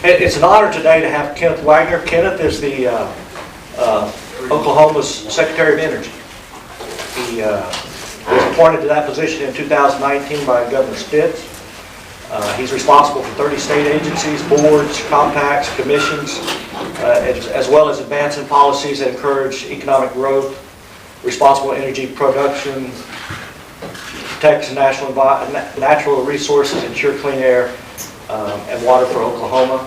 It's an honor today to have Kenneth Wagner. Kenneth is the Oklahoma's Secretary of Energy. He was appointed to that position in 2019 by Governor Stitt. He's responsible for 30 state agencies, boards, compacts, commissions, as well as advancing policies that encourage economic growth, responsible energy production, protects natural resources, ensure clean air and water for Oklahoma.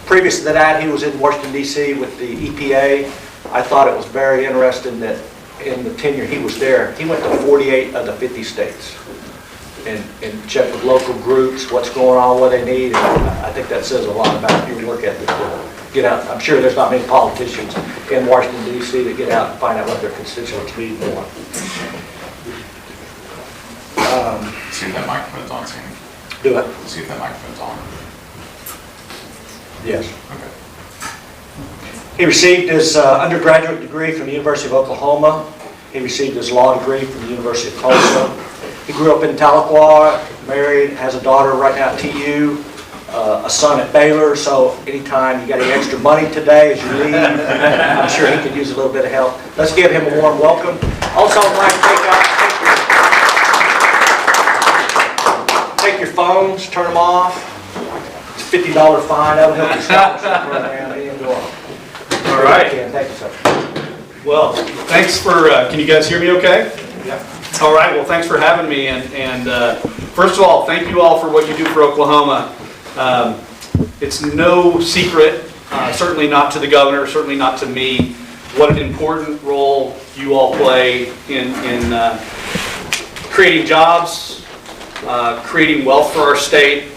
Previous to that, he was in Washington, D.C. with the EPA. I thought it was very interesting that in the tenure he was there, he went to 48 of the 50 states and checked with local groups what's going on, what they need. And I think that says a lot about your work ethic to get out. I'm sure there's not many politicians in Washington, D.C. that get out and find out what their constituents need and want. See if that microphone's on, Sandy. Do it. See if that microphone's on. Yes. Okay. He received his undergraduate degree from the University of Oklahoma. He received his law degree from the University of Tulsa. He grew up in Tahlequah, married, has a daughter right now at TU, a son at Baylor. So anytime you got any extra money today as you leave, I'm sure he could use a little bit of help. Let's give him a warm welcome. Also, I'd like to take your phones, turn them off. It's a $50 fine. That'll help your scholarship program. All right. Thank you, sir. Well, thanks for, can you guys hear me okay? Yeah. All right, well, thanks for having me. And first of all, thank you all for what you do for Oklahoma. It's no secret, certainly not to the governor, certainly not to me, what an important role you all play in creating jobs, creating wealth for our state,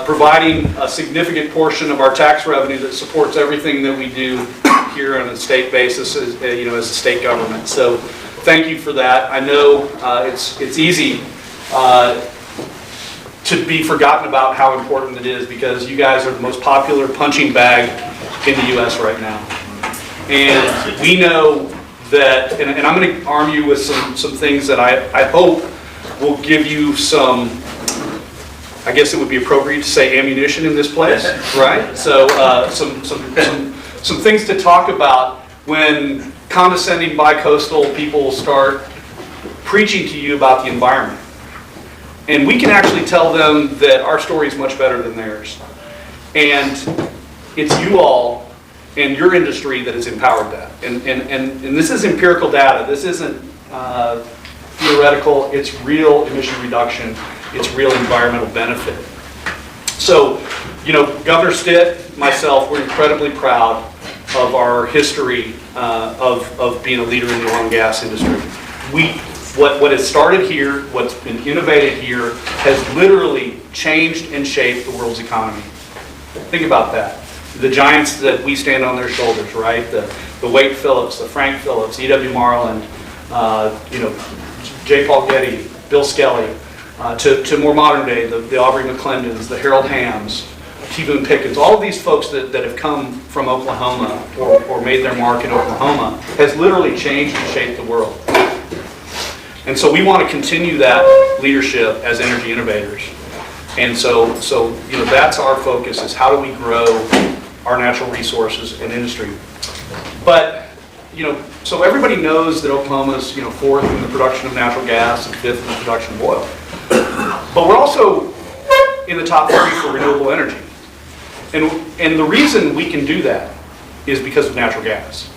providing a significant portion of our tax revenue that supports everything that we do here on a state basis, as a state government. So thank you for that. I know it's easy to be forgotten about how important it is because you guys are the most popular punching bag in the U.S. right now. And we know that, and I'm going to arm you with some things that I hope will give you some, I guess it would be appropriate to say ammunition in this place, right? So some things to talk about when condescending bi-coastal people start preaching to you about the environment. And we can actually tell them that our story is much better than theirs. And it's you all and your industry that has empowered that. And this is empirical data. This isn't theoretical. It's real emission reduction. It's real environmental benefit. So, Governor Stitt, myself, we're incredibly proud of our history of being a leader in the oil and gas industry. What has started here, what's been innovated here, has literally changed and shaped the world's economy. Think about that. The giants that we stand on their shoulders, right? The Wade Phillips, the Frank Phillips, E.W. Marland, J. Paul Getty, Bill Skelly, to more modern day, the Aubrey McClendons, the Harold Hams, T. Boone Pickens, all of these folks that have come from Oklahoma or made their mark in Oklahoma has literally changed and shaped the world. And so we want to continue that leadership as energy innovators. And so that's our focus, is how do we grow our natural resources and industry. But so everybody knows that Oklahoma's fourth in the production of natural gas and fifth in the production of oil. But we're also in the top 3 for renewable energy. And the reason we can do that is because of natural gas.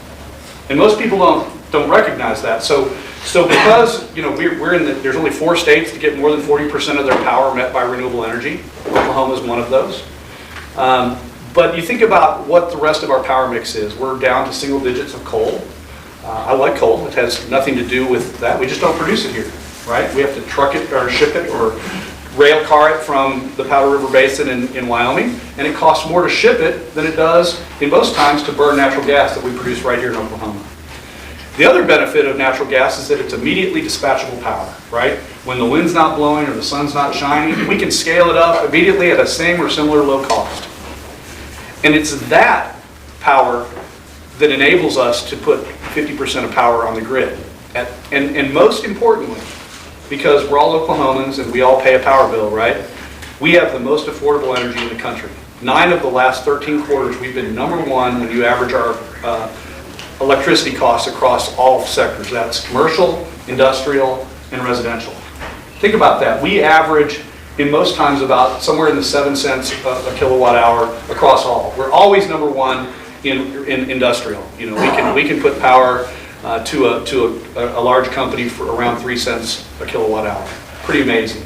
And most people don't recognize that. So because we're in there's only 4 states that get more than 40% of their power met by renewable energy. Oklahoma is one of those. But you think about what the rest of our power mix is. We're down to single digits of coal. I like coal. It has nothing to do with that. We just don't produce it here, right? We have to truck it or ship it or rail car it from the Powder River Basin in Wyoming, and it costs more to ship it than it does in most times to burn natural gas that we produce right here in Oklahoma. The other benefit of natural gas is that it's immediately dispatchable power, right? When the wind's not blowing or the sun's not shining, we can scale it up immediately at a same or similar low cost. And it's that power that enables us to put 50% of power on the grid. And most importantly, because we're all Oklahomans and we all pay a power bill, right? We have the most affordable energy in the country. 9 of the last 13 quarters, we've been number 1 when you average our electricity costs across all sectors. That's commercial, industrial, and residential. Think about that. We average, in most times, about somewhere in the 7 cents a kilowatt hour across all. We're always number 1 in industrial. You know, we can put power to a large company for around 3 cents a kilowatt hour. Pretty amazing.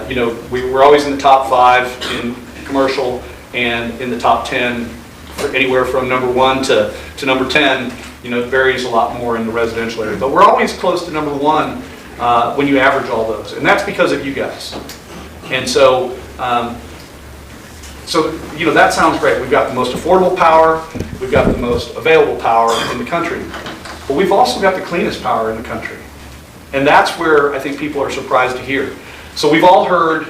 You know, we're always in the top 5 in commercial and in the top 10 for anywhere from number 1 to number 10. You know, it varies a lot more in the residential area, but we're always close to number 1 when you average all those, and that's because of you guys. And so, you know, that sounds great. We've got the most affordable power, we've got the most available power in the country, but we've also got the cleanest power in the country. And that's where I think people are surprised to hear. So we've all heard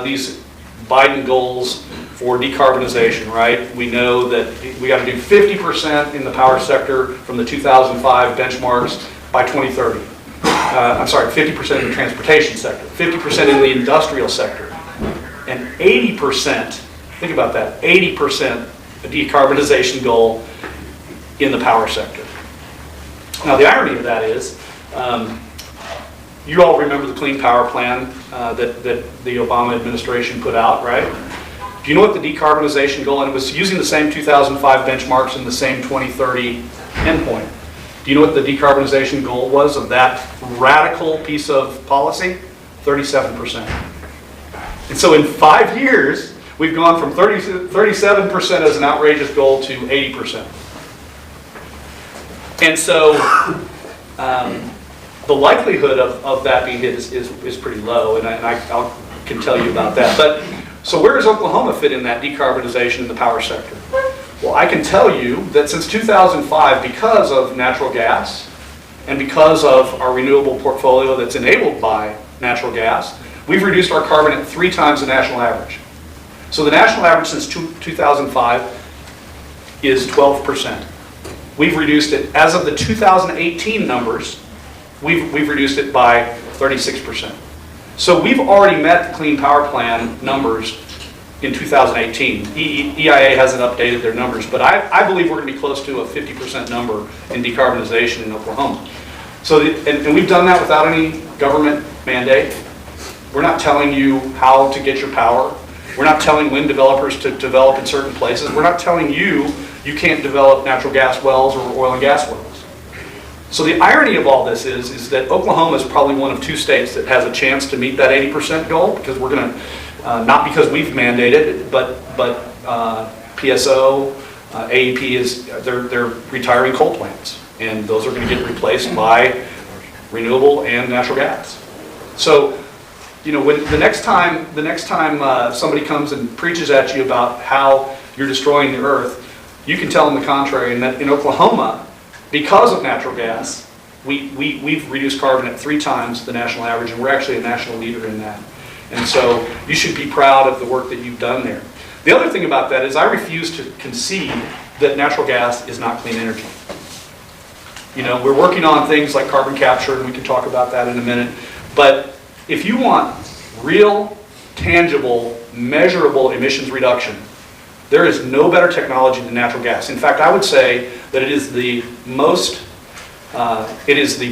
these Biden goals for decarbonization, right? We know that we got to do 50% in the power sector from the 2005 benchmarks by 2030. I'm sorry, 50% in the transportation sector, 50% in the industrial sector, and 80%, think about that, 80% a decarbonization goal in the power sector. Now the irony of that is, you all remember the Clean Power Plan that the Obama administration put out, right? Do you know what the decarbonization goal, and it was using the same 2005 benchmarks and the same 2030 endpoint. Do you know what the decarbonization goal was of that radical piece of policy? 37%. And so in 5 years, we've gone from 37% as an outrageous goal to 80%. And so the likelihood of that being hit is pretty low, and I can tell you about that. But so where does Oklahoma fit in that decarbonization in the power sector? Well, I can tell you that since 2005, because of natural gas and because of our renewable portfolio that's enabled by natural gas, we've reduced our carbon at 3 times the national average. So the national average since 2005 is 12%. We've reduced it, as of the 2018 numbers, we've reduced it by 36%. So we've already met the Clean Power Plan numbers in 2018. EIA hasn't updated their numbers, but I believe we're going to be close to a 50% number in decarbonization in Oklahoma. So, and we've done that without any government mandate. We're not telling you how to get your power. We're not telling wind developers to develop in certain places. We're not telling you can't develop natural gas wells or oil and gas wells. So the irony of all this is that Oklahoma is probably one of 2 states that has a chance to meet that 80% goal, because we're going to, not because we've mandated it, but PSO, AEP they're retiring coal plants, and those are going to get replaced by renewable and natural gas. So, you know, when the next time somebody comes and preaches at you about how you're destroying the earth, you can tell them the contrary, and that in Oklahoma, because of natural gas, we've reduced carbon at 3 times the national average, and we're actually a national leader in that. And so you should be proud of the work that you've done there. The other thing about that is I refuse to concede that natural gas is not clean energy. You know, we're working on things like carbon capture, and we can talk about that in a minute. But if you want real, tangible, measurable emissions reduction, there is no better technology than natural gas. In fact, I would say that it is the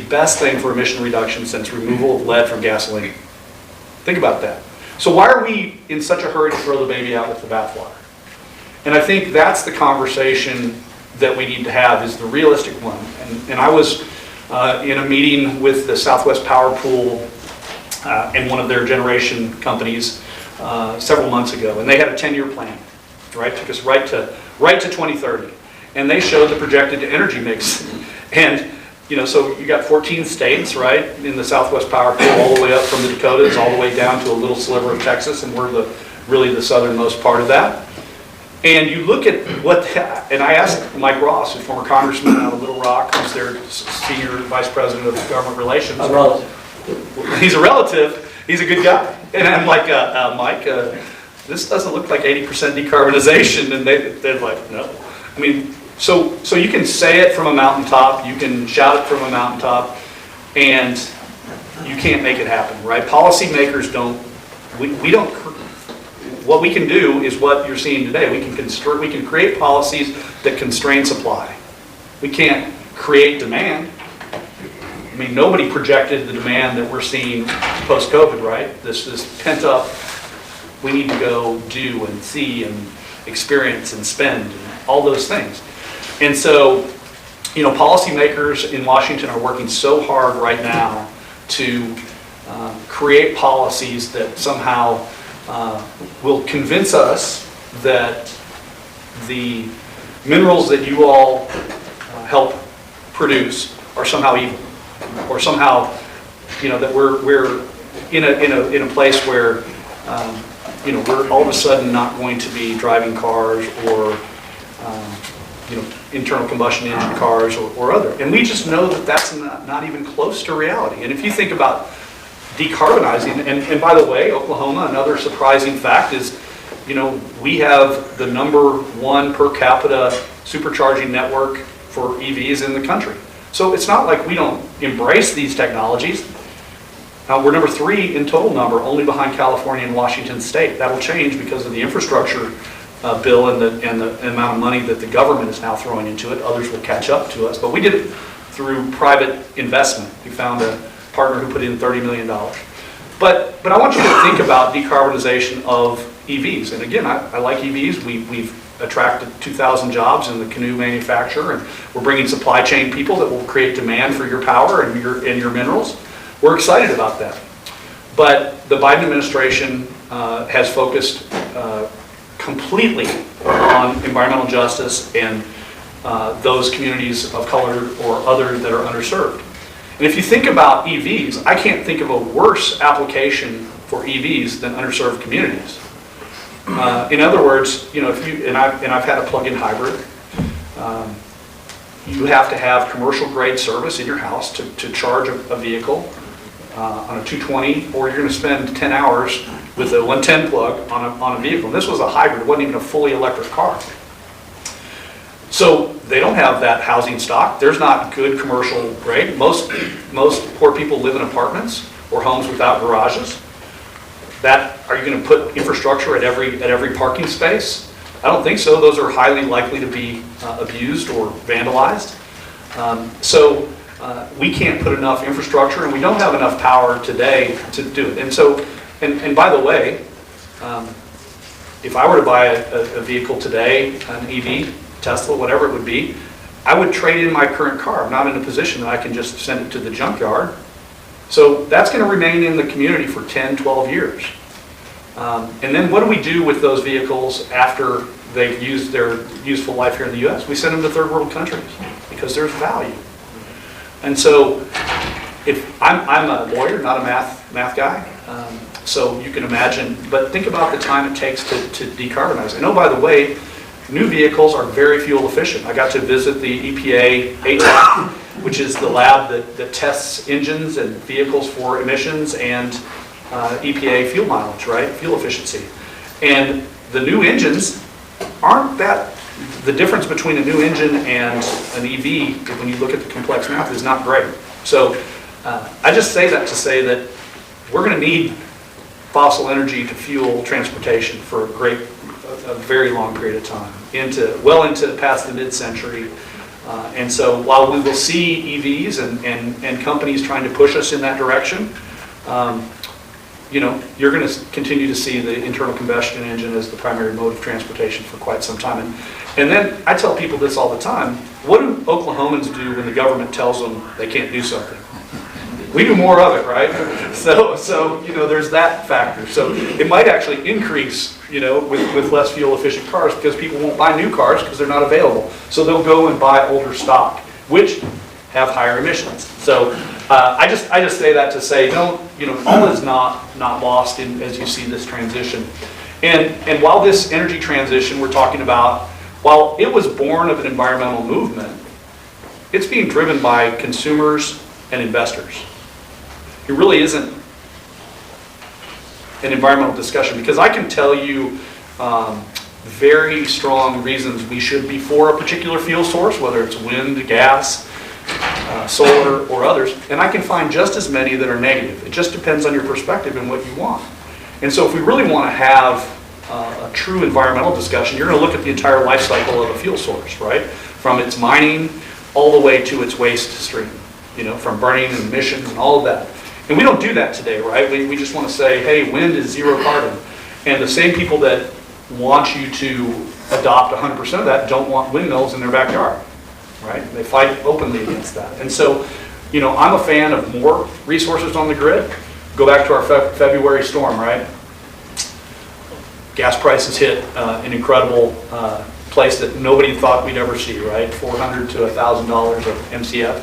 best thing for emission reduction since removal of lead from gasoline. Think about that. So why are we in such a hurry to throw the baby out with the bathwater? And I think that's the conversation that we need to have, is the realistic one. And I was in a meeting with the Southwest Power Pool and one of their generation companies several months ago, and they had a 10-year plan. Right, took us right to 2030, and they showed the projected energy mix. And you know, so you got 14 states, right, in the Southwest Power Pool, all the way up from the Dakotas, all the way down to a little sliver of Texas, and we're really the southernmost part of that. And you look at and I asked Mike Ross, a former congressman out of Little Rock, who's their senior vice president of government relations. A relative. He's a relative. He's a good guy. And I'm like, Mike, this doesn't look like 80% decarbonization, and they're like, no. I mean, so you can say it from a mountaintop, you can shout it from a mountaintop, and you can't make it happen, right? Policymakers don't, what we can do is what you're seeing today. We can create policies that constrain supply. We can't create demand. I mean, nobody projected the demand that we're seeing post-COVID, right? This pent up, we need to go do and see and experience and spend and all those things. And so, policymakers in Washington are working so hard right now to create policies that somehow will convince us that the minerals that you all help produce are somehow evil, or somehow, that we're in a place where, we're all of a sudden not going to be driving cars or, internal combustion engine cars or other. And we just know that that's not even close to reality. And if you think about decarbonizing, and by the way, Oklahoma, another surprising fact is, we have the #1 per capita supercharging network for EVs in the country. So it's not like we don't embrace these technologies. We're #3 in total number, only behind California and Washington State. That'll change because of the infrastructure bill and the amount of money that the government is now throwing into it. Others will catch up to us. But we did it through private investment. We found a partner who put in $30 million. But I want you to think about decarbonization of EVs. And again, I like EVs. We've attracted 2,000 jobs in the canoe manufacturer, and we're bringing supply chain people that will create demand for your power and your minerals. We're excited about that. But the Biden administration has focused completely on environmental justice and those communities of color or other that are underserved. And if you think about EVs, I can't think of a worse application for EVs than underserved communities. In other words, I've had a plug-in hybrid. You have to have commercial grade service in your house to charge a vehicle on a 220, or you're going to spend 10 hours with a 110 plug on a vehicle. And this was a hybrid; it wasn't even a fully electric car. So they don't have that housing stock. There's not good commercial grade. Most poor people live in apartments or homes without garages. Are you going to put infrastructure at every parking space? I don't think so. Those are highly likely to be abused or vandalized. So we can't put enough infrastructure, and we don't have enough power today to do it. And so, and by the way, if I were to buy a vehicle today, an EV, Tesla, whatever it would be, I would trade in my current car. I'm not in a position that I can just send it to the junkyard. So that's going to remain in the community for 10, 12 years. And then what do we do with those vehicles after they've used their useful life here in the U.S.? We send them to third world countries because there's value. And so if I'm a lawyer, not a math guy, so you can imagine, but think about the time it takes to decarbonize. And oh, by the way, new vehicles are very fuel efficient. I got to visit the EPA ATAC, which is the lab that tests engines and vehicles for emissions and EPA fuel mileage, right? Fuel efficiency. And the new engines aren't that, the difference between a new engine and an EV, when you look at the complex math, is not great. So I just say that to say that we're going to need fossil energy to fuel transportation for a very long period of time, well into past the mid-century. And so while we will see EVs and companies trying to push us in that direction, you're going to continue to see the internal combustion engine as the primary mode of transportation for quite some time. And then I tell people this all the time: what do Oklahomans do when the government tells them they can't do something? We do more of it, right? So there's that factor. So it might actually increase, with less fuel efficient cars, because people won't buy new cars because they're not available. So they'll go and buy older stock, which have higher emissions. So I just say that to say, all is not lost as you see this transition. And while this energy transition we're talking about, while it was born of an environmental movement, it's being driven by consumers and investors. It really isn't an environmental discussion, because I can tell you very strong reasons we should be for a particular fuel source, whether it's wind, gas, solar, or others, and I can find just as many that are negative. It just depends on your perspective and what you want. And so if we really want to have a true environmental discussion, you're going to look at the entire life cycle of a fuel source, right? From its mining all the way to its waste stream, from burning and emissions and all of that. And we don't do that today, right? We just want to say, hey, wind is zero carbon. And the same people that want you to adopt 100% of that don't want windmills in their backyard, right? They fight openly against that. And so, I'm a fan of more resources on the grid. Go back to our February storm, right? Gas prices hit an incredible place that nobody thought we'd ever see, right? $400 to $1,000 of MCF.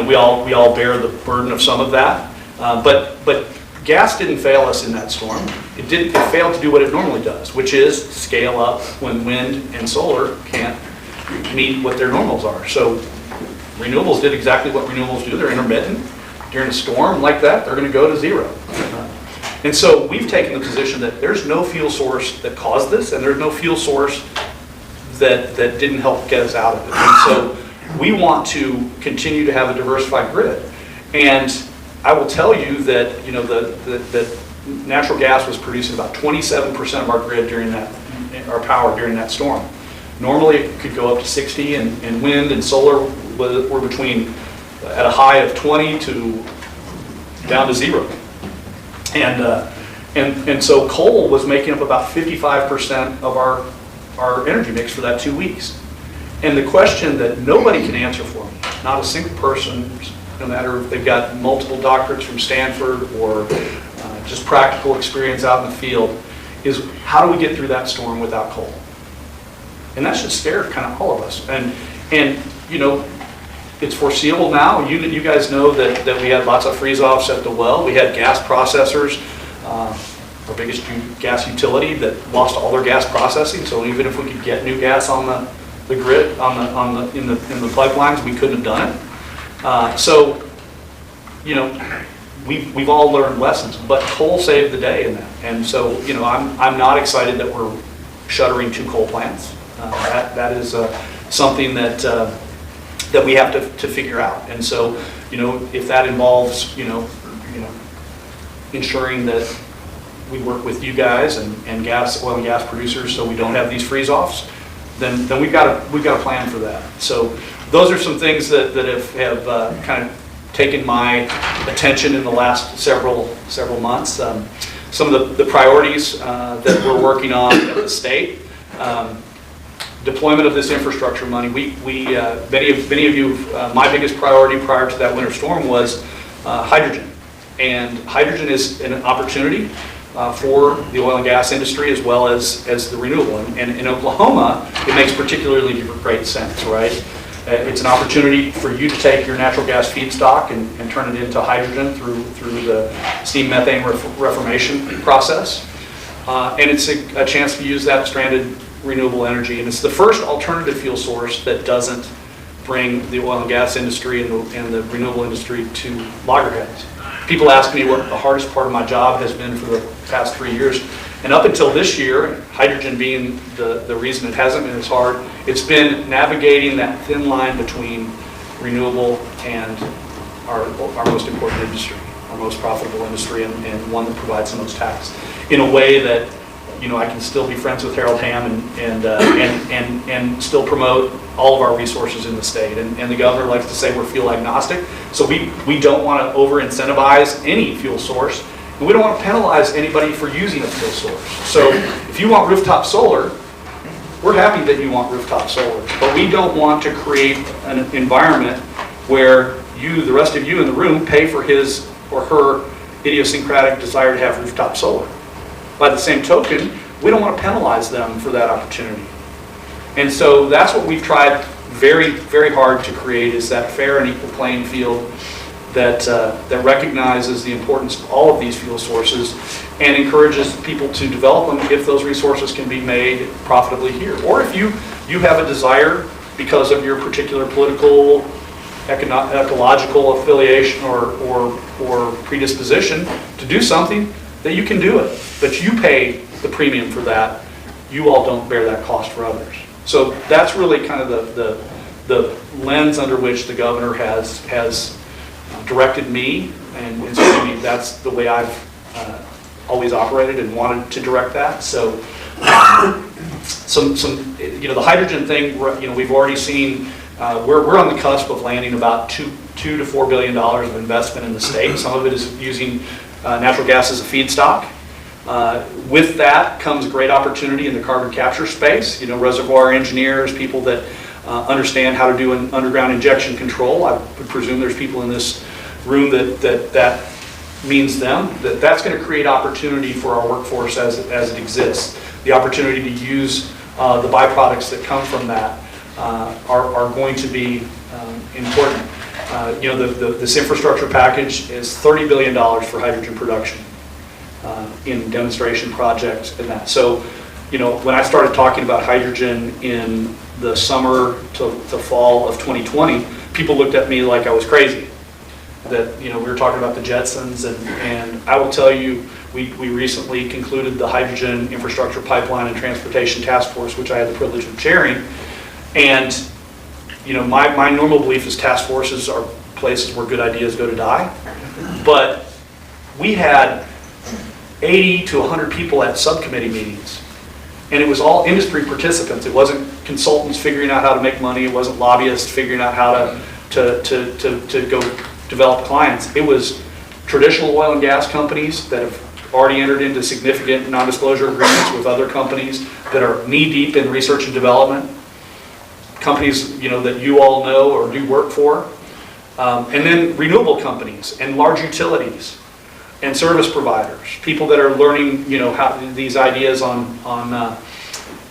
We all bear the burden of some of that, but gas didn't fail us in that storm. It failed to do what it normally does, which is scale up when wind and solar can't meet what their normals are. So renewables did exactly what renewables do. They're intermittent. During a storm like that, they're going to go to zero. And so we've taken the position that there's no fuel source that caused this, and there's no fuel source that didn't help get us out of it. And so we want to continue to have a diversified grid. And I will tell you that that natural gas was producing about 27% of our grid our power during that storm. Normally it could go up to 60, and wind and solar were between at a high of 20 to down to 0. And so coal was making up about 55% of our energy mix for that 2 weeks. And the question that nobody can answer for me, not a single person, no matter if they've got multiple doctorates from Stanford or just practical experience out in the field, is how do we get through that storm without coal? And that should scare kind of all of us. And it's foreseeable now. You guys know that we had lots of freeze-offs at the well. We had gas processors, our biggest gas utility, that lost all their gas processing. So even if we could get new gas on the grid, in the pipelines, we couldn't have done it. So we've all learned lessons, but coal saved the day in that. And so I'm not excited that we're shuttering 2 coal plants. That is something that we have to figure out. And so, if that involves, ensuring that we work with you guys and oil and gas producers so we don't have these freeze-offs, then we've got a plan for that. So those are some things that have kind of taken my attention in the last several months. Some of the priorities that we're working on at the state. Deployment of this infrastructure money. Many of you, my biggest priority prior to that winter storm was hydrogen. And hydrogen is an opportunity for the oil and gas industry as well as the renewable. And in Oklahoma, it makes particularly great sense, right? It's an opportunity for you to take your natural gas feedstock and turn it into hydrogen through the steam methane reformation process. And it's a chance to use that stranded renewable energy, and it's the first alternative fuel source that doesn't bring the oil and gas industry and the renewable industry to loggerheads. People ask me what the hardest part of my job has been for the past 3 years, and up until this year, hydrogen being the reason it hasn't been as hard, it's been navigating that thin line between renewable and our most important industry, our most profitable industry, and one that provides the most tax, in a way that I can still be friends with Harold Hamm and still promote all of our resources in the state. And the governor likes to say we're fuel agnostic. So we don't want to over-incentivize any fuel source, and we don't want to penalize anybody for using a fuel source. So if you want rooftop solar, we're happy that you want rooftop solar, but we don't want to create an environment where the rest of you in the room, pay for his or her idiosyncratic desire to have rooftop solar. By the same token, we don't want to penalize them for that opportunity. And so that's what we've tried very, very hard to create, is that fair and equal playing field that recognizes the importance of all of these fuel sources and encourages people to develop them if those resources can be made profitably here. Or if you have a desire because of your particular political, ecological affiliation or predisposition to do something, that you can do it, but you pay the premium for that. You all don't bear that cost for others. So that's really kind of the lens under which the governor has directed me, and so that's the way I've always operated and wanted to direct that. So the hydrogen thing, we've already seen, we're on the cusp of landing about $2 to $4 billion of investment in the state. Some of it is using natural gas as a feedstock. With that comes great opportunity in the carbon capture space. Reservoir engineers, people that understand how to do an underground injection control. I would presume there's people in this room that means them. That's going to create opportunity for our workforce as it exists. The opportunity to use the byproducts that come from that are going to be important. This infrastructure package is $30 billion for hydrogen production in demonstration projects and that. So, when I started talking about hydrogen in the summer to fall of 2020, people looked at me like I was crazy. That, we were talking about the Jetsons, and I will tell you, we recently concluded the Hydrogen Infrastructure Pipeline and Transportation Task Force, which I had the privilege of chairing. And, my normal belief is task forces are places where good ideas go to die. But we had 80 to 100 people at subcommittee meetings. And it was all industry participants. It wasn't consultants figuring out how to make money. It wasn't lobbyists figuring out how to go develop clients. It was traditional oil and gas companies that have already entered into significant non-disclosure agreements with other companies that are knee-deep in research and development. Companies that you all know or do work for. And then renewable companies and large utilities and service providers, people that are learning, how these ideas on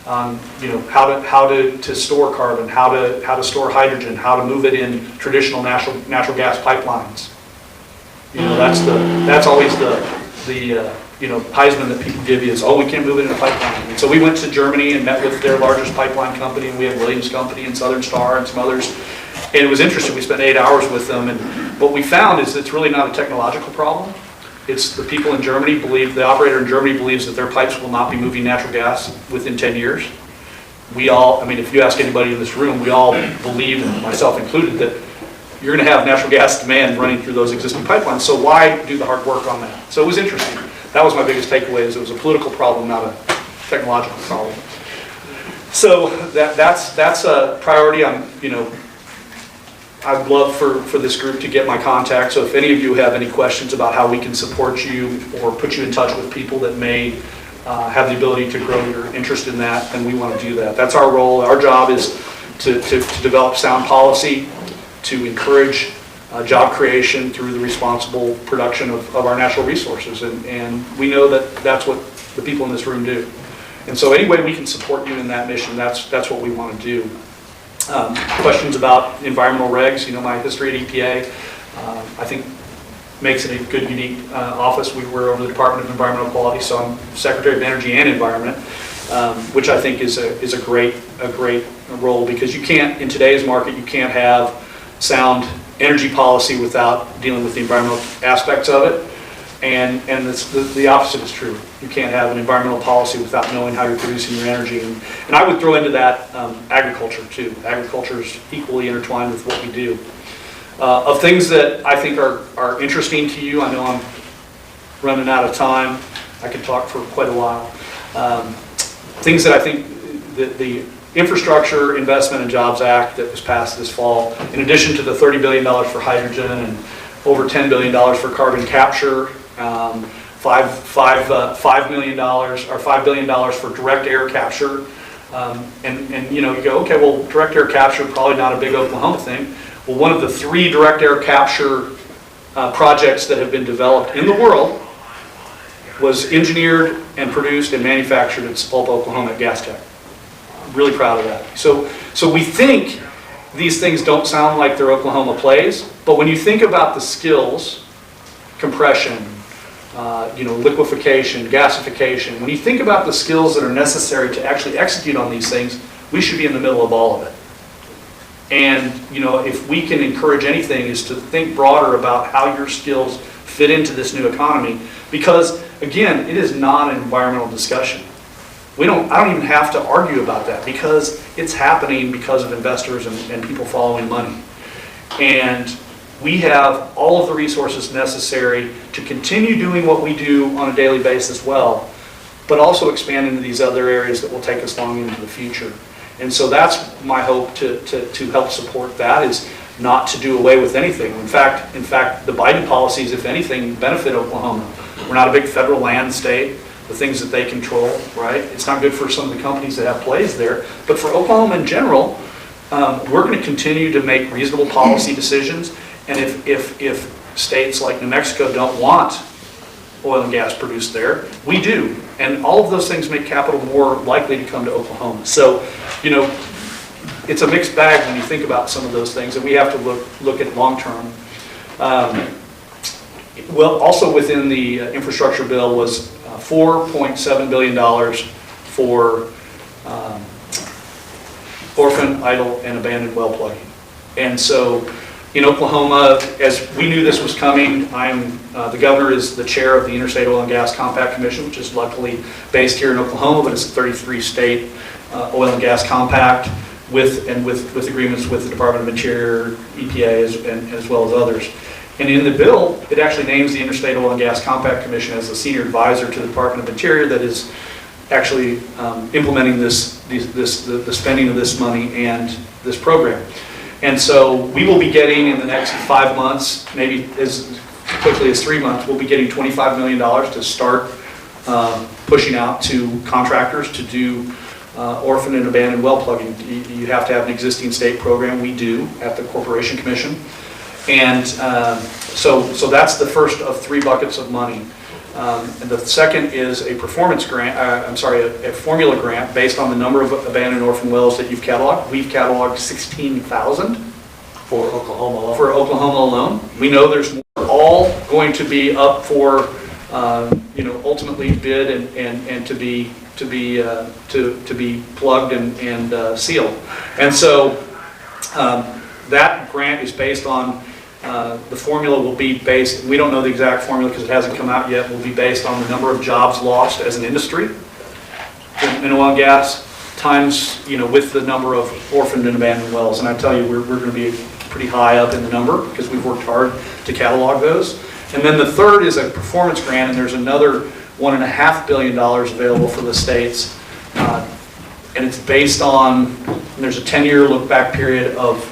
how to store carbon, how to store hydrogen, how to move it in traditional natural gas pipelines. That's always the Heisman that people give you is, we can't move it in a pipeline. And so we went to Germany and met with their largest pipeline company, and we have Williams Company and Southern Star and some others. And it was interesting. We spent 8 hours with them, and what we found is it's really not a technological problem. It's the people in Germany the operator in Germany believes that their pipes will not be moving natural gas within 10 years. We all, if you ask anybody in this room, we all believe, and myself included, that you're going to have natural gas demand running through those existing pipelines. So why do the hard work on that? So it was interesting. That was my biggest takeaway, is it was a political problem, not a technological problem. So that's a priority. I'd love for this group to get my contact. So if any of you have any questions about how we can support you or put you in touch with people that may have the ability to grow your interest in that, then we want to do that. That's our role. Our job is to develop sound policy, to encourage job creation through the responsible production of our natural resources. And we know that that's what the people in this room do. And so any way we can support you in that mission, that's what we want to do. Questions about environmental regs, my history at EPA, I think makes it a good, unique office. We were over the Department of Environmental Quality, so I'm Secretary of Energy and Environment, which I think is a great role, because you can't, in today's market, you can't have sound energy policy without dealing with the environmental aspects of it. And the opposite is true. You can't have an environmental policy without knowing how you're producing your energy. And I would throw into that agriculture too. Agriculture is equally intertwined with what we do. Of things that I think are interesting to you, I know I'm running out of time. I could talk for quite a while. Things that I think that the Infrastructure Investment and Jobs Act that was passed this fall, in addition to the $30 billion for hydrogen and over $10 billion for carbon capture, $5 billion for direct air capture, and you go, okay, well, direct air capture, probably not a big Oklahoma thing. Well, one of the 3 direct air capture projects that have been developed in the world was engineered and produced and manufactured at Sapulpa, Oklahoma at Gas Tech. Really proud of that. So we think these things don't sound like they're Oklahoma plays, but when you think about the skills, compression, liquefaction, gasification, when you think about the skills that are necessary to actually execute on these things, we should be in the middle of all of it. And if we can encourage anything, is to think broader about how your skills fit into this new economy, because again, it is not an environmental discussion. I don't even have to argue about that, because it's happening because of investors and people following money. And we have all of the resources necessary to continue doing what we do on a daily basis well, but also expand into these other areas that will take us long into the future. And so that's my hope to help support that, is not to do away with anything. In fact, the Biden policies, if anything, benefit Oklahoma. We're not a big federal land state. The things that they control, right? It's not good for some of the companies that have plays there, but for Oklahoma in general, we're going to continue to make reasonable policy decisions. And if states like New Mexico don't want oil and gas produced there, we do. And all of those things make capital more likely to come to Oklahoma. So, it's a mixed bag when you think about some of those things, and we have to look at long term. Well, also within the infrastructure bill was $4.7 billion for orphan, idle, and abandoned well plugging. And so in Oklahoma, as we knew this was coming, the governor is the chair of the Interstate Oil and Gas Compact Commission, which is luckily based here in Oklahoma, but it's a 33-state oil and gas compact with agreements with the Department of Interior, EPA, as well as others. And in the bill, it actually names the Interstate Oil and Gas Compact Commission as the senior advisor to the Department of Interior that is actually implementing the spending of this money and this program. And so we will be getting in the next 5 months, maybe as quickly as 3 months, we'll be getting $25 million to start pushing out to contractors to do orphan and abandoned well plugging. You have to have an existing state program. We do at the Corporation Commission. And so that's the first of 3 buckets of money. And the second is a performance grant, a formula grant based on the number of abandoned orphan wells that you've cataloged. We've cataloged 16,000 For Oklahoma alone. for Oklahoma alone. We know there's more, all going to be up for ultimately bid and to be plugged and sealed. And so that grant is based on. The formula will be based, we don't know the exact formula because it hasn't come out yet, will be based on the number of jobs lost as an industry in oil and gas times, with the number of orphaned and abandoned wells. And I tell you, we're going to be pretty high up in the number because we've worked hard to catalog those. And then the third is a performance grant, and there's another $1.5 billion available for the states. And it's based on, there's a 10-year look-back period of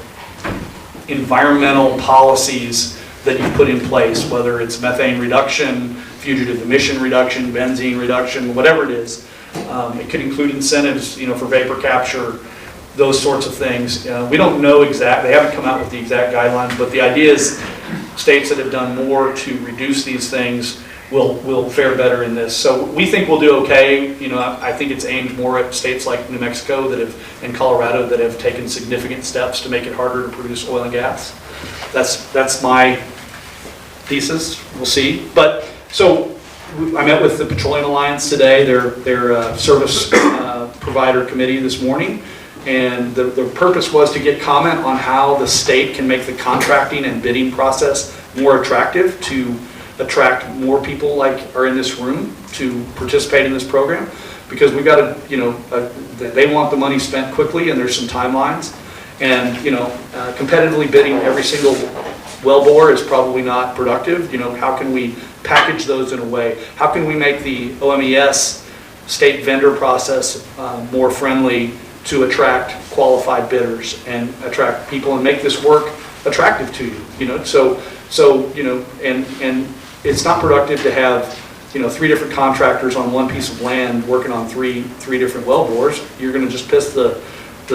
environmental policies that you put in place, whether it's methane reduction, fugitive emission reduction, benzene reduction, whatever it is. It could include incentives, for vapor capture, those sorts of things. We don't know exactly, they haven't come out with the exact guidelines, but the idea is states that have done more to reduce these things will fare better in this. So we think we'll do okay. I think it's aimed more at states like New Mexico and Colorado that have taken significant steps to make it harder to produce oil and gas. That's my thesis. We'll see. But so I met with the Petroleum Alliance today, their service provider committee this morning, and the purpose was to get comment on how the state can make the contracting and bidding process more attractive to attract more people like are in this room to participate in this program, because we've got to, they want the money spent quickly and there's some timelines, and competitively bidding every single well bore is probably not productive. How can we package those in a way? How can we make the OMES state vendor process more friendly to attract qualified bidders and attract people and make this work attractive to you? And it's not productive to have 3 different contractors on one piece of land working on three different well bores. You're going to just piss the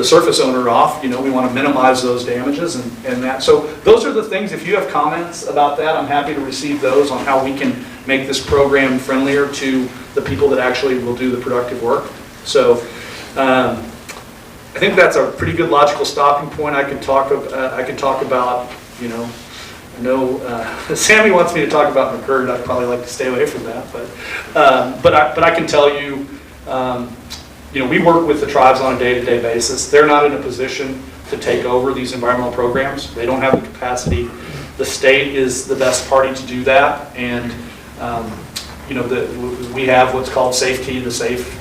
surface owner off. We want to minimize those damages and that. So those are the things. If you have comments about that, I'm happy to receive those on how we can make this program friendlier to the people that actually will do the productive work. So I think that's a pretty good logical stopping point. I could talk about, I know Sammy wants me to talk about McCurd. I'd probably like to stay away from that, but I can tell you, we work with the tribes on a day-to-day basis. They're not in a position to take over these environmental programs. They don't have the capacity. The state is the best party to do that, and we have what's called safety, the safe.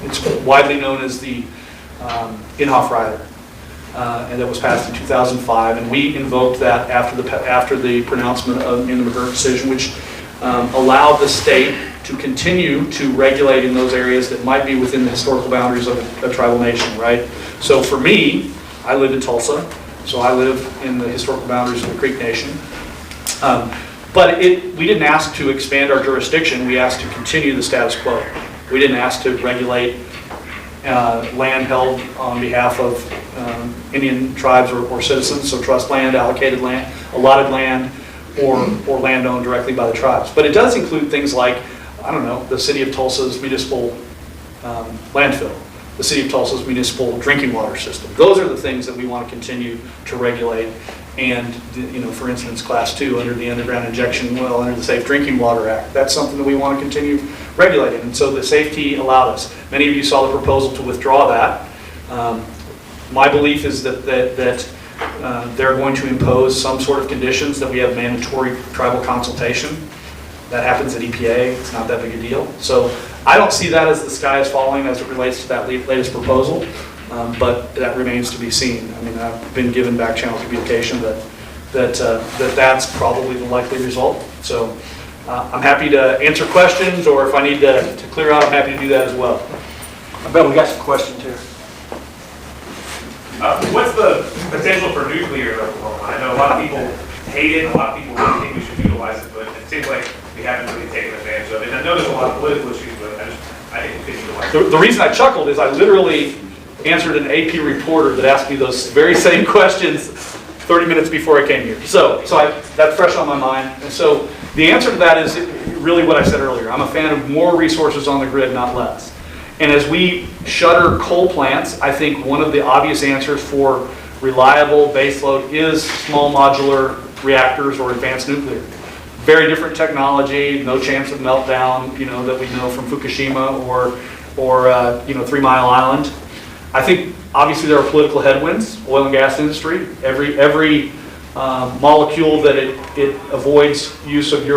It's widely known as the in-hoff rider. and that was passed in 2005, and we invoked that after the pronouncement in the McGirt decision, which allowed the state to continue to regulate in those areas that might be within the historical boundaries of a tribal nation, right? So for me, I live in Tulsa, so I live in the historical boundaries of the Creek Nation. But we didn't ask to expand our jurisdiction, we asked to continue the status quo. We didn't ask to regulate land held on behalf of Indian tribes or citizens, so trust land, allocated land, allotted land, or land owned directly by the tribes. But it does include things like, I don't know, the city of Tulsa's municipal landfill, the city of Tulsa's municipal drinking water system. Those are the things that we want to continue to regulate. And, for instance, Class 2 under the Underground Injection Well, under the Safe Drinking Water Act, that's something that we want to continue regulating. And so the safety allowed us. Many of you saw the proposal to withdraw that. My belief is that they're going to impose some sort of conditions, that we have mandatory tribal consultation. That happens at EPA. It's not that big a deal. So I don't see that as the sky is falling as it relates to that latest proposal. But that remains to be seen. I mean, I've been given back channel communication that's probably the likely result. So I'm happy to answer questions, or if I need to clear out, I'm happy to do that as well. I bet we got some questions here. What's the potential for nuclear in Oklahoma? I know a lot of people hate it, a lot of people really think we should utilize it, but it seems like we haven't really taken advantage of it. And I know there's a lot of political issues, but I think we could utilize it. The reason I chuckled is I literally answered an AP reporter that asked me those very same questions 30 minutes before I came here. So that's fresh on my mind. And so the answer to that is really what I said earlier. I'm a fan of more resources on the grid, not less. And as we shutter coal plants, I think one of the obvious answers for reliable baseload is small modular reactors or advanced nuclear. Very different technology, no chance of meltdown, that we know from Fukushima or 3 Mile Island. I think obviously there are political headwinds. Oil and gas industry, every molecule that it avoids use of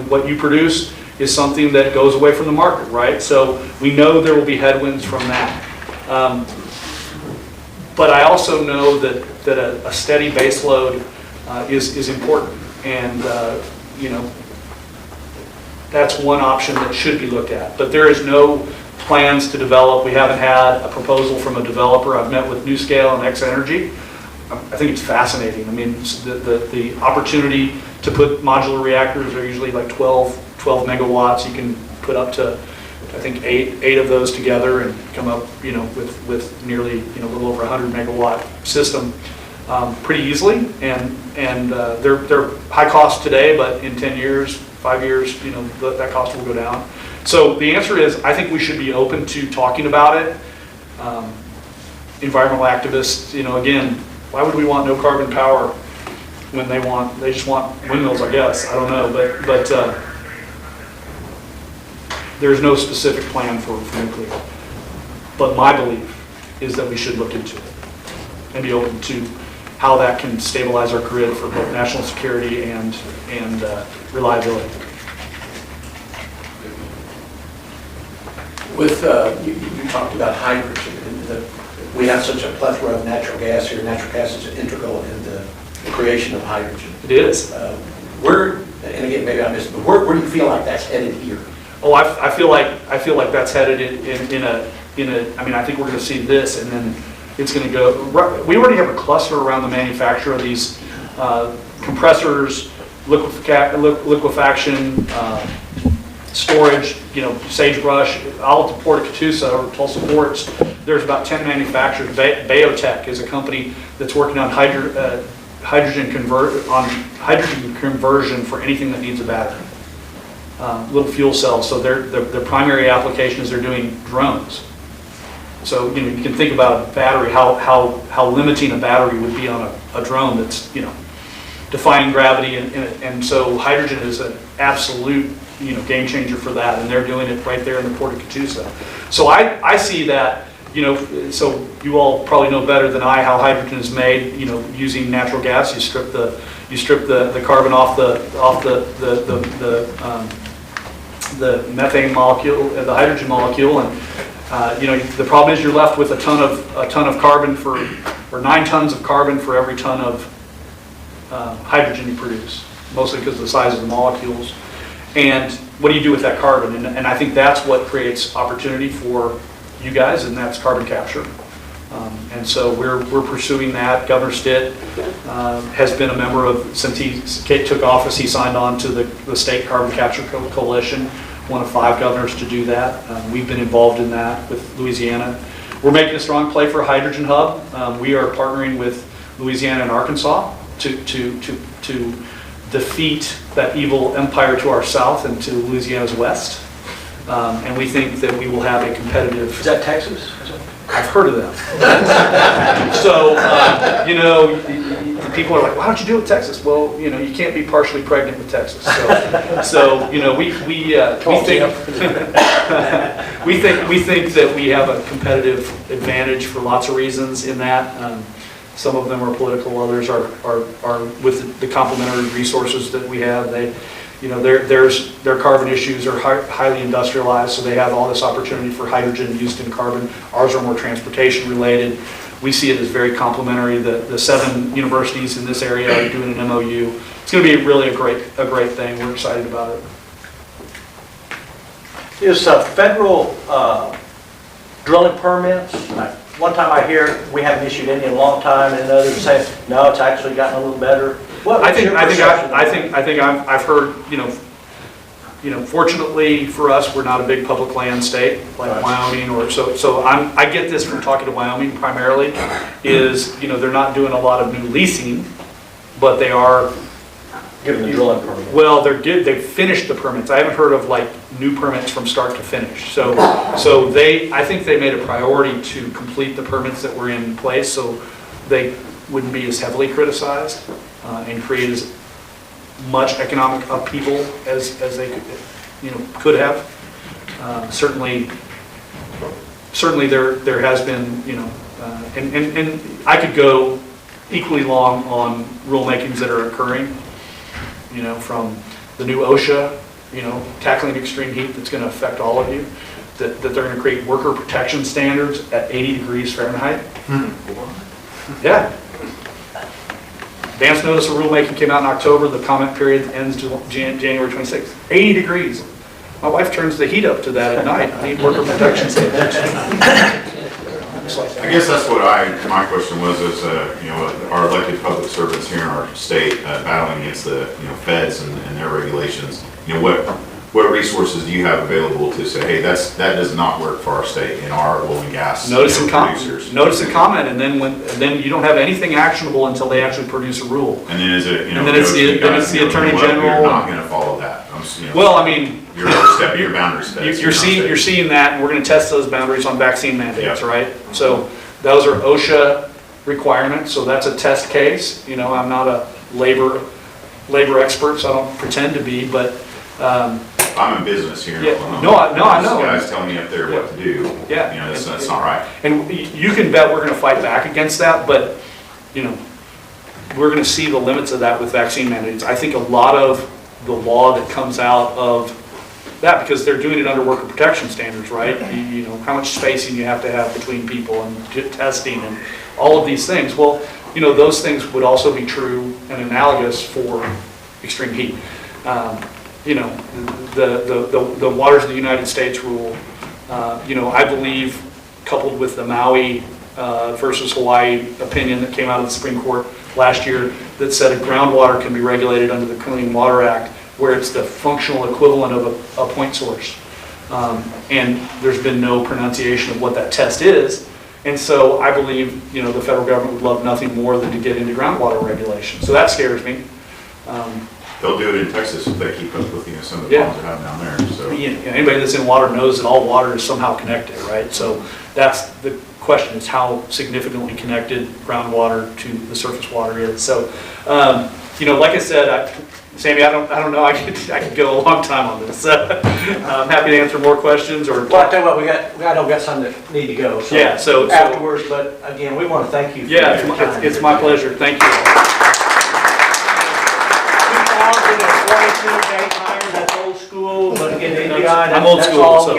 what you produce is something that goes away from the market, right? So we know there will be headwinds from that. But I also know that a steady base load is important, and that's one option that should be looked at. But there is no plans to develop. We haven't had a proposal from a developer. I've met with NewScale and X Energy. I think it's fascinating. I mean, the opportunity to put modular reactors are usually like 12 megawatts. You can put up to, I think, eight of those together and come up, with nearly, a little over 100 megawatt system pretty easily. And they're high cost today, but in 10 years, 5 years, that cost will go down. So the answer is, I think we should be open to talking about it. Environmental activists, again, why would we want no carbon power when they just want windmills, I guess. I don't know, but there's no specific plan for nuclear. But my belief is that we should look into it and be open to how that can stabilize our grid for both national security and reliability. With you talked about hydrogen, and we have such a plethora of natural gas here. Natural gas is integral in the creation of hydrogen. It is. And again, maybe I missed it, but where do you feel like that's headed here? Oh, I feel like that's headed in a. I mean, I think we're going to see this, and then it's going to go. We already have a cluster around the manufacture of these compressors, liquefaction. Storage, sagebrush, all at the Port of Catoosa or Tulsa ports. There's about 10 manufacturers. Biotech is a company that's working on hydrogen conversion for anything that needs a battery. Little fuel cells. So their primary application is they're doing drones. So you can think about a battery, how limiting a battery would be on a drone that's defying gravity, and so hydrogen is an absolute game changer for that, and they're doing it right there in the Port of Catoosa. So I see that, so you all probably know better than I how hydrogen is made, using natural gas. You strip the carbon off the methane molecule, the hydrogen molecule, and the problem is you're left with a ton of carbon or 9 tons of carbon for every ton of hydrogen you produce, mostly because of the size of the molecules. And what do you do with that carbon? And I think that's what creates opportunity for you guys, and that's carbon capture. And so we're pursuing that. Governor Stitt has been a member of, since he took office, he signed on to the State Carbon Capture Coalition, one of 5 governors to do that. We've been involved in that with Louisiana. We're making a strong play for a hydrogen hub. We are partnering with Louisiana and Arkansas to defeat that evil empire to our south and to Louisiana's west. And we think that we will have a competitive... Is that Texas? I've heard of them. So, you know, people are like, why don't you do it with Texas? Well, you know, you can't be partially pregnant with Texas. So you know, we think that we have a competitive advantage for lots of reasons in that. Some of them are political, others are with the complementary resources that we have. You know, their carbon issues are highly industrialized, so they have all this opportunity for hydrogen used in carbon. Ours are more transportation related. We see it as very complementary. The 7 universities in this area are doing an MOU. It's going to be really a great thing. We're excited about it. Is federal drilling permits, one time I hear we haven't issued any in a long time, and others say, no, it's actually gotten a little better. I've heard, you know, fortunately for us, we're not a big public land state like Wyoming, or so I get this from talking to Wyoming primarily, is, you know, they're not doing a lot of new leasing, but they are Given the drilling permit. well, they've finished the permits. I haven't heard of like new permits from start to finish. So I think they made a priority to complete the permits that were in place, so they wouldn't be as heavily criticized and create as much economic upheaval as they could have. Certainly there has been, you know, and I could go equally long on rulemakings that are occurring. You know, from the new OSHA, you know, tackling extreme heat that's going to affect all of you, that they're going to create worker protection standards at 80 degrees Fahrenheit. Yeah. Advance notice of rulemaking came out in October. The comment period ends January 26th. 80 degrees. My wife turns the heat up to that at night. I need worker protection standards. I guess that's what my question was, is, you know, our elected public servants here in our state battling against the, you know, feds and their regulations. You know, what resources do you have available to say, hey, that does not work for our state in our oil and gas producers? Notice and comment, and then you don't have anything actionable until they actually produce a rule. And then is it, you know, and then it's the Attorney General. You're not going to follow that. You know, well, I mean, you're overstepping your boundaries. You're seeing that, and we're going to test those boundaries on vaccine mandates, yeah. right? So those are OSHA requirements. So that's a test case. You know, I'm not a labor expert, so I don't pretend to be, but. I'm in business here. Yeah, in no, I know. This guy's telling me up there what to do. Yeah. You know, that's not right. And you can bet we're going to fight back against that, but, you know, we're going to see the limits of that with vaccine mandates. I think a lot of the law that comes out of that, because they're doing it under worker protection standards, right? You know, how much spacing you have to have between people and testing and all of these things. Well, you know, those things would also be true and analogous for extreme heat. You know, the Waters of the United States rule, you know, I believe, coupled with the Maui versus Hawaii opinion that came out of the Supreme Court last year that said groundwater can be regulated under the Clean Water Act, where it's the functional equivalent of a point source. And there's been no pronunciation of what that test is. And so I believe, you know, the federal government would love nothing more than to get into groundwater regulation. So that scares me. They'll do it in Texas if they keep up with, you know, some of the problems they have down there. So anybody that's in water knows that all water is somehow connected, right? So that's the question, is how significantly connected groundwater to the surface water is. So, you know, like I said, Sammy, I don't know. I could go a long time on this. I'm happy to answer more questions. Or well, I tell you what, I know we got some that need to go. So yeah. So afterwards, but again, we want to thank you. For yeah, your time. it's my pleasure. Thank you. 2022 date hire, that's old school, but again, I'm old school. So.